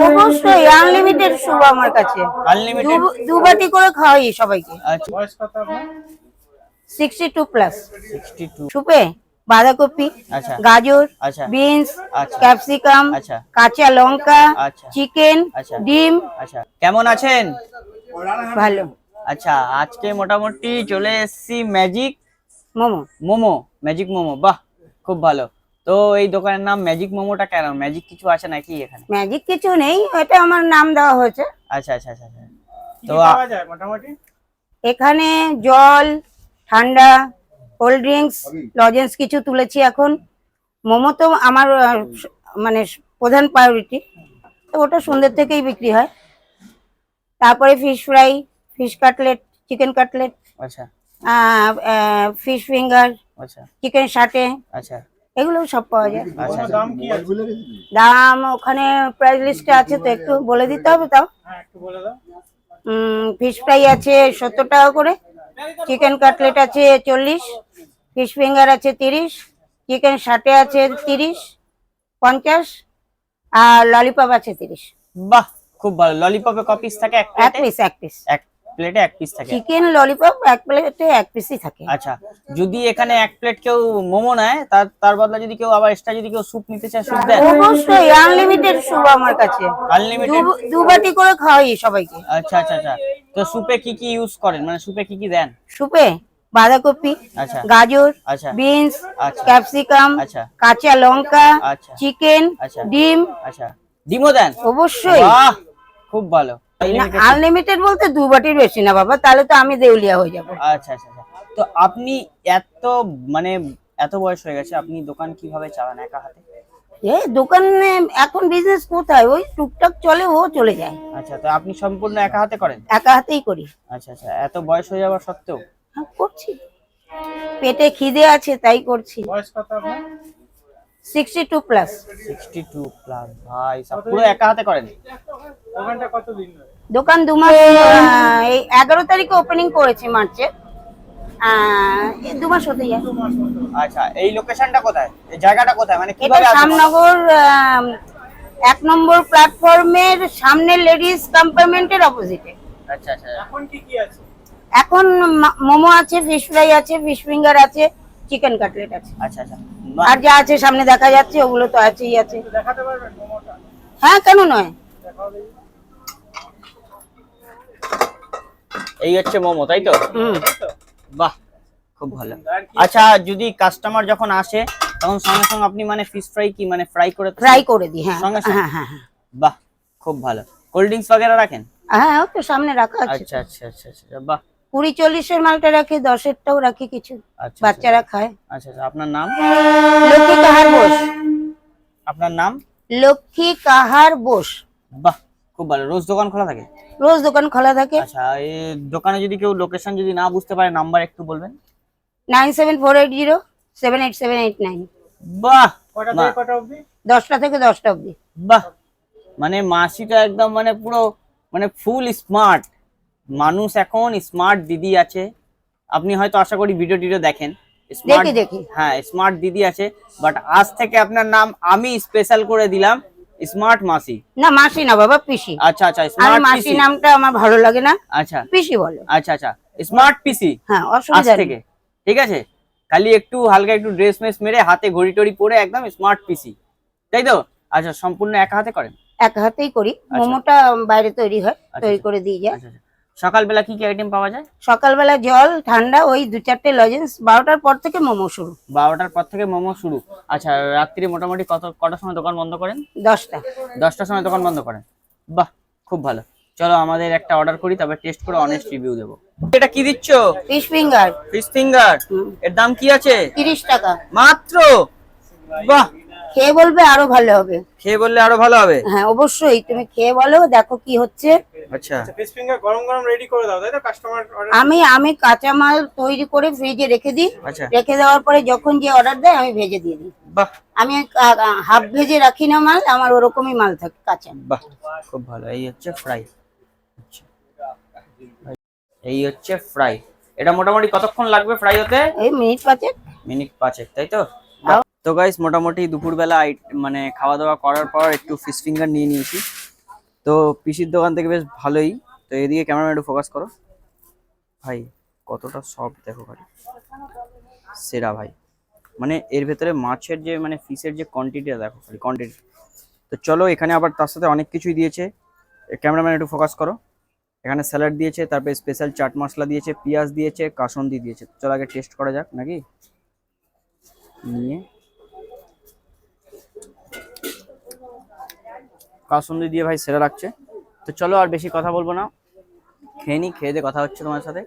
অবশ্যই আনলিমিটেড শুভ আমার কাছে। আনলিমিটেড দু বাটি করে খাওয়াই সবাইকে। আচ্ছা, বয়স কত আপনার? 62 প্লাস। 62। সুপে বাঁধাকপি, আচ্ছা গাজর, আচ্ছা বিনস, আচ্ছা ক্যাপসিকাম, আচ্ছা কাঁচা লঙ্কা, আচ্ছা চিকেন, আচ্ছা ডিম। আচ্ছা, কেমন আছেন? ভালো। আচ্ছা, আজকে মোটামুটি চলে এসেছি ম্যাজিক মোমো। মোমো, ম্যাজিক মোমো। বাহ, খুব ভালো। তো এই দোকানের নাম ম্যাজিক মোমোটা কেন? ম্যাজিক কিছু আছে নাকি এখানে? ম্যাজিক কিছু নেই, এটা আমার নাম দেওয়া হয়েছে। আচ্ছা আচ্ছা আচ্ছা আচ্ছা। তো তো পাওয়া যায় মোটামুটি? এখানে জল, ঠান্ডা, কোল্ড ড্রিঙ্কস, লজেন্স কিছু তুলেছি এখন। মোমো তো আমার মানে প্রধান প্রায়োরিটি, তো ওটা সন্ধ্যে থেকেই বিক্রি হয়। তারপরে fish fry, fish cutlet, chicken cutlet, আচ্ছা ফিশ ফিঙ্গার, আচ্ছা চিকেন সাটে, আচ্ছা এগুলো সব পাওয়া যায়। আচ্ছা দাম কি আছে? দাম ওখানে প্রাইস লিস্টে আছে, তো একটু বলে দিতে হবে। তাও হ্যাঁ, একটু বলে দাও। ফিশ ফ্রাই আছে 70 টাকা করে, চিকেন কাটলেট আছে 40, ফিশ ফিঙ্গার আছে 30, চিকেন সাটে আছে 30, 50, আর ললিপপ আছে 30। বাহ, খুব ভালো। ললিপপে ক পিস থাকে? এক এক প্লেটে? পিস, এক পিস। এক প্লেটে এক পিস থাকে। চিকেন ললিপপ এক প্লেটে এক পিসই থাকে। আচ্ছা, যদি এখানে এক প্লেট কেউ মোমো নেয়, তার বদলে যদি কেউ আবার এক্সট্রা যদি কেউ স্যুপ নিতে চায়, স্যুপ দেন? অবশ্যই আনলিমিটেড শুভ আমার কাছে। আনলিমিটেড। দু বাটি করে খাওয়াই সবাইকে। আচ্ছা আচ্ছা আচ্ছা। তো স্যুপে কি কি ইউজ করেন, মানে স্যুপে কি কি দেন? সুপে বাঁধাকপি, আচ্ছা গাজর, আচ্ছা বিনস, আচ্ছা ক্যাপসিকাম, আচ্ছা কাঁচা লঙ্কা, আচ্ছা চিকেন, আচ্ছা ডিম। আচ্ছা, ডিমও দেন? অবশ্যই। বাহ, খুব ভালো। Unlimited। আনলিমিটেড বলতে দু বাটির বেশি না বাবা, তাহলে তো আমি দেউলিয়া হয়ে যাবো। আচ্ছা আচ্ছা আচ্ছা। তো আপনি এত মানে এত বয়স হয়ে গেছে, আপনি দোকান কিভাবে চালান একা হাতে? দোকানে এখন বিজনেস কোথায়, ওই টুকটাক চলে, ও চলে যায়। আচ্ছা, তো আপনি সম্পূর্ণ একা হাতে করেন? একা হাতেই করি। আচ্ছা আচ্ছা, এত বয়স হয়ে যাওয়ার সত্ত্বেও? হ্যাঁ, করছি, পেটে খিদে আছে তাই করছি। বয়স কত আপনার? 62 প্লাস। 62 প্লাস, ভাই সাব পুরো একা হাতে করেন? দোকানটা কতদিন ধরে? দোকান 2 মাস, এই 11 তারিখে ওপেনিং করেছি মার্চে। এই 2 মাস হতে যায়। আচ্ছা, এই লোকেশনটা কোথায়, এই জায়গাটা কোথায়, মানে এটা কিভাবে আসবে? শ্যামনগর 1 নম্বর প্ল্যাটফর্মের সামনে লেডিস কম্পার্টমেন্টের অপোজিটে। আচ্ছা আচ্ছা এখন কি কি আছে? এখন মোমো আছে, ফিশ ফ্রাই আছে, ফিশ ফিঙ্গার আছে, চিকেন কাটলেট আছে। আচ্ছা আচ্ছা। আর যা আছে সামনে দেখা যাচ্ছে ওগুলো তো আছেই আছে। একটু দেখাতে পারবেন মোমোটা? হ্যাঁ, কেন নয়। দেখাও দেখি। এই হচ্ছে মোমো, তাই তো? হুম। বাহ, খুব ভালো। আর কি? আচ্ছা, যদি কাস্টমার যখন আসে তখন সঙ্গে সঙ্গে আপনি মানে ফিশ ফ্রাই কি মানে ফ্রাই করে ফ্রাই করে দিই। হ্যাঁ সঙ্গে সঙ্গে? হ্যাঁ হ্যাঁ হ্যাঁ। বাহ, খুব ভালো। কোল্ড ড্রিঙ্কস वगैरह রাখেন? হ্যাঁ, ও তো সামনে রাখা আছে। আচ্ছা আচ্ছা আচ্ছা আচ্ছা, বাহ। 20-40 মালটা রাখি, 10-টাও রাখি কিছু, আচ্ছা বাচ্চারা খায়। আচ্ছা আচ্ছা, আপনার নাম? লক্ষ্মী কাহার বোস। আপনার নাম? লক্ষ্মী কাহার বোস। বাহ, খুব ভালো। রোজ দোকান খোলা থাকে? রোজ দোকান খোলা থাকে। আচ্ছা, এই দোকানে যদি কেউ লোকেশন যদি না বুঝতে পারে, নাম্বার একটু বলবেন? 9748078789। বাহ, কটা থেকে কটা অবধি? 10টা থেকে 10টা অবধি। বাহ, মানে মাসিটা একদম মানে পুরো মানে ফুল স্মার্ট মানুষ, এখন স্মার্ট দিদি আছে। আপনি হয়তো আশা করি ভিডিও টিডিও দেখেন, স্মার্ট। দেখি। হ্যাঁ, স্মার্ট দিদি আছে, বাট আজ থেকে আপনার নাম আমি স্পেশাল করে দিলাম স্মার্ট মাসি। না, মাসি না বাবা, পিসি। আচ্ছা আচ্ছা, আর স্মার্ট মাসি পিসি। নামটা আমার ভালো লাগে না, আচ্ছা পিসি বলো। আচ্ছা আচ্ছা, স্মার্ট পিসি। হ্যাঁ, আজ অসুবিধা নেই। থেকে ঠিক আছে। খালি একটু হালকা একটু ড্রেস মেস মেরে হাতে ঘড়ি টড়ি পরে একদম স্মার্ট পিসি, তাই তো? আচ্ছা, সম্পূর্ণ একা হাতে করেন? এক হাতেই করি। মোমোটা বাইরে তৈরি হয়, তৈরি করে দিয়ে যায়। আচ্ছা আচ্ছা। সকালবেলা কি কি আইটেম পাওয়া যায়? সকালবেলা জল, ঠান্ডা, ওই 2-4টে লজেন্স। 12টার পর থেকে মোমো শুরু। 12টার পর থেকে মোমো শুরু। আচ্ছা, রাত্রি মোটামুটি কটার সময় দোকান বন্ধ করেন? 10টা। 10টার সময় দোকান বন্ধ করেন। বাহ, খুব ভালো। চলো আমাদের একটা অর্ডার করি, তবে টেস্ট করে অনেস্ট রিভিউ দেবো। এটা কি দিচ্ছ? Fish finger. Fish finger. এর দাম কি আছে? 30 টাকা মাত্র? বাহ, খেয়ে বলবে আরো ভালো হবে। খেয়ে বললে আরো ভালো হবে? হ্যাঁ, অবশ্যই তুমি খেয়ে বলো, দেখো কি হচ্ছে। আচ্ছা ফিশ ফিঙ্গার গরম গরম রেডি করে দাও, তাই তো? Customer order? আমি কাঁচা মাল তৈরি করে ফ্রিজে রেখে দিই। আচ্ছা, রেখে দেওয়ার পরে যখন যে অর্ডার দেয় আমি ভেজে দিয়ে দিই। বাহ আমি হাফ ভেজে রাখি না মাল, আমার ওরকমই মাল থাকে কাঁচা। বাহ, খুব ভালো। এই হচ্ছে ফ্রাই। আচ্ছা, এই হচ্ছে ফ্রাই। এটা মোটামুটি কতক্ষণ লাগবে ফ্রাই হতে? এই মিনিট 5। মিনিট 5, তাই তো? তো গাইস, মোটামুটি দুপুরবেলা মানে খাওয়া দাওয়া করার পর একটু ফিশ ফিঙ্গার নিয়ে নিয়েছি। তো পিসির দোকান থেকে বেশ ভালোই। তো এদিকে ক্যামেরাম্যান একটু ফোকাস করো ভাই, কতটা সফট দেখো ভাই, সেরা ভাই। মানে এর ভেতরে মাছের যে মানে ফিশের যে কোয়ান্টিটিটা দেখো খালি কোয়ান্টিটি। তো চলো এখানে আবার তার সাথে অনেক কিছুই দিয়েছে, ক্যামেরাম্যান একটু ফোকাস করো। এখানে স্যালাড দিয়েছে, তারপরে স্পেশাল চাট মশলা দিয়েছে, পেঁয়াজ দিয়েছে, কাসুন্দি দিয়েছে। চলো আগে টেস্ট করা যাক নাকি, নিয়ে কাসুন্দি দিয়ে ভাই সেরা লাগছে। তো চলো আর বেশি কথা বলবো না, খেয়ে নি, খেয়ে দিয়ে কথা হচ্ছে তোমার সাথে।